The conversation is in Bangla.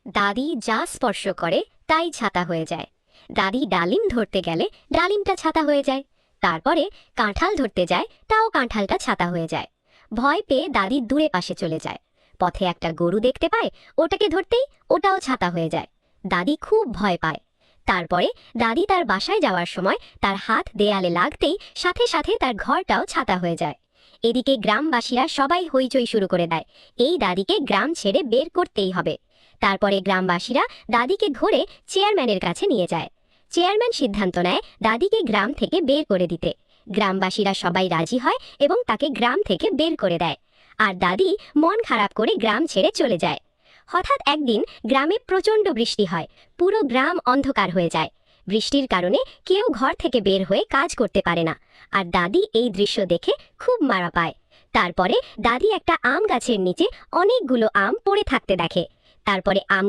দাদি যা স্পর্শ করে তাই ছাতা হয়ে যায়। দাদি ডালিম ধরতে গেলে ডালিমটা ছাতা হয়ে যায়। তারপরে কাঁঠাল ধরতে যায়, তাও কাঁঠালটা ছাতা হয়ে যায়। ভয় পেয়ে দাদি দূরে পাশে চলে যায়। পথে একটা গরু দেখতে পায়, ওটাকে ধরতেই ওটাও ছাতা হয়ে যায়। দাদি খুব ভয় পায়। তারপরে দাদি তার বাসায় যাওয়ার সময় তার হাত দেয়ালে লাগতেই সাথে সাথে তার ঘরটাও ছাতা হয়ে যায়। এদিকে গ্রামবাসীরা সবাই হইচই শুরু করে দেয়, এই দাদিকে গ্রাম ছেড়ে বের করতেই হবে। তারপরে গ্রামবাসীরা দাদিকে ধরে চেয়ারম্যানের কাছে নিয়ে যায়। চেয়ারম্যান সিদ্ধান্ত নেয় দাদিকে গ্রাম থেকে বের করে দিতে। গ্রামবাসীরা সবাই রাজি হয় এবং তাকে গ্রাম থেকে বের করে দেয়। আর দাদি মন খারাপ করে গ্রাম ছেড়ে চলে যায়। হঠাৎ একদিন গ্রামে প্রচণ্ড বৃষ্টি হয়। পুরো গ্রাম অন্ধকার হয়ে যায়। বৃষ্টির কারণে কেউ ঘর থেকে বের হয়ে কাজ করতে পারে না। আর দাদি এই দৃশ্য দেখে খুব মারা পায়। তারপরে দাদি একটা আম গাছের নিচে অনেকগুলো আম পড়ে থাকতে দেখে। তারপরে আম